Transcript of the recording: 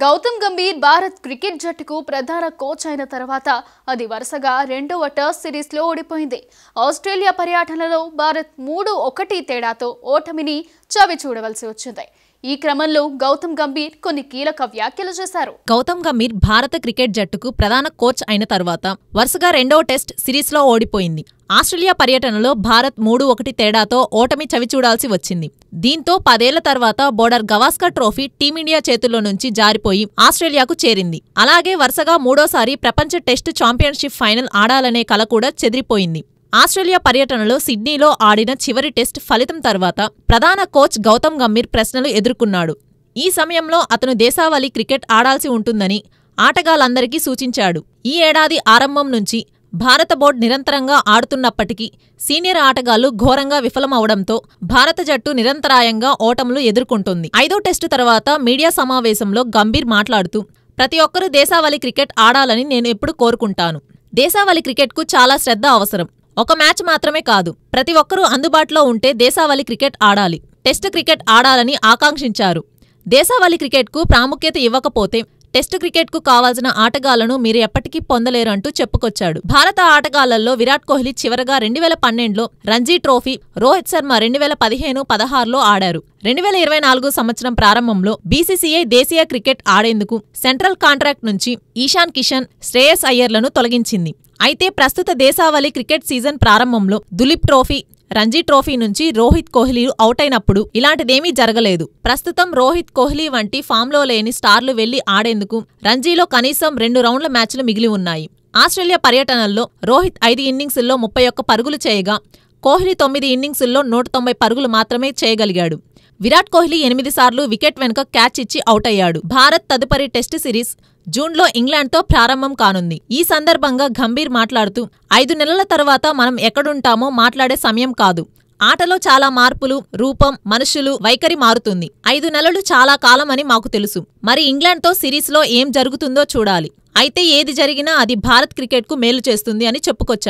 Gautam Gambhir Bharat cricket జట్టుకు ప్రధాన coach అయిన తర్వాత అది వరుసగా రెండవ టెస్ట్ సిరీస్లో ఓడిపోయింది. ఆస్ట్రేలియా పర్యటనలో భారత్ 3-1 తేడాతో ఓటమిని చవి చూడవలసి వచ్చింది. ఈ క్రమంలో గౌతమ్ గంభీర్ కొన్ని కీలక వ్యాఖ్యలు చేశారు. గౌతమ్ గంభీర్ భారత క్రికెట్ జట్టుకు ప్రధాన కోచ్ అయిన తర్వాత వరుసగా రెండవ టెస్ట్ సిరీస్లో ఓడిపోయింది. ఆస్ట్రేలియా పర్యటనలో భారత్ 3-1 తేడాతో ఓటమి చవిచూడాల్సి వచ్చింది. దీంతో 10 ఏళ్ల తర్వాత బోర్డర్ గవాస్కర్ ట్రోఫీ టీమిండియా చేతుల్లో నుంచి జారిపోయి ఆస్ట్రేలియాకు చేరింది. అలాగే వరుసగా మూడోసారి ప్రపంచ టెస్టు ఛాంపియన్షిప్ ఫైనల్ ఆడాలనే కల కూడా చెదిరిపోయింది. ఆస్ట్రేలియా పర్యటనలో సిడ్నీలో ఆడిన చివరి టెస్ట్ ఫలితం తర్వాత ప్రధాన కోచ్ గౌతమ్ గంభీర్ ప్రశ్నలు ఎదుర్కొన్నాడు. ఈ సమయంలో అతను దేశావళి క్రికెట్ ఆడాల్సి ఉంటుందని ఆటగాళ్లందరికీ సూచించాడు. ఈ ఏడాది ఆరంభం నుంచి భారత బోర్డు నిరంతరంగా ఆడుతున్నప్పటికీ సీనియర్ ఆటగాళ్లు ఘోరంగా విఫలమవడంతో భారత జట్టు నిరంతరాయంగా ఓటములు ఎదుర్కొంటోంది. 5వ టెస్టు తర్వాత మీడియా సమావేశంలో గంభీర్ మాట్లాడుతూ, ప్రతి ఒక్కరూ దేశావళి క్రికెట్ ఆడాలని నేను ఎప్పుడు కోరుకుంటాను. దేశావళి క్రికెట్కు చాలా శ్రద్ధ అవసరం. ఒక మ్యాచ్ మాత్రమే కాదు, ప్రతి ఒక్కరూ అందుబాటులో ఉంటే దేశావళి క్రికెట్ ఆడాలి. టెస్టు క్రికెట్ ఆడాలని ఆకాంక్షించారు. దేశావళి క్రికెట్కు ప్రాముఖ్యత ఇవ్వకపోతే టెస్టు క్రికెట్కు కావాల్సిన ఆటగాళ్లను మీరు ఎప్పటికీ పొందలేరంటూ చెప్పుకొచ్చాడు. భారత ఆటగాళ్లలో విరాట్ కోహ్లీ చివరగా 2012లో రంజీ ట్రోఫీ, రోహిత్ శర్మ 2015-16లో ఆడారు. 2024 సంవత్సరం ప్రారంభంలో బీసీసీఐ దేశీయ క్రికెట్ ఆడేందుకు సెంట్రల్ కాంట్రాక్ట్ నుంచి ఈశాన్ కిషన్, శ్రేయస్ అయ్యర్లను తొలగించింది. అయితే ప్రస్తుత దేశావళి క్రికెట్ సీజన్ ప్రారంభంలో దులీప్ ట్రోఫీ, రంజీ ట్రోఫీ నుంచి రోహిత్ కోహ్లీ అవుట్ అయినప్పుడు ఇలాంటిదేమీ జరగలేదు. ప్రస్తుతం రోహిత్ కోహ్లీ వంటి ఫామ్లో లేని స్టార్లు వెళ్లి ఆడేందుకు రంజీలో కనీసం 2 రౌండ్ల మ్యాచ్లు మిగిలి ఉన్నాయి. ఆస్ట్రేలియా పర్యటనల్లో రోహిత్ 5 ఇన్నింగ్సుల్లో 31 పరుగులు చేయగా కోహ్లీ 9 ఇన్నింగ్సుల్లో 190 పరుగులు మాత్రమే చేయగలిగాడు. విరాట్ కోహ్లీ 8 సార్లు వికెట్ వెనుక క్యాచ్ ఇచ్చి అవుట్ అయ్యాడు. భారత్ తదుపరి టెస్టు సిరీస్ జూన్లో ఇంగ్లాండ్తో ప్రారంభం కానుంది. ఈ సందర్భంగా గంభీర్ మాట్లాడుతూ, 5 నెలల తర్వాత మనం ఎక్కడుంటామో మాట్లాడే సమయం కాదు. ఆటలో చాలా మార్పులు, రూపం, మనుషులు, వైఖరి మారుతుంది. 5 నెలలు చాలా కాలం అని మాకు తెలుసు. మరి ఇంగ్లాండ్తో సిరీస్లో ఏం జరుగుతుందో చూడాలి. అయితే ఏది జరిగినా అది భారత్ క్రికెట్కు మేలు చేస్తుంది అని చెప్పుకొచ్చాడు.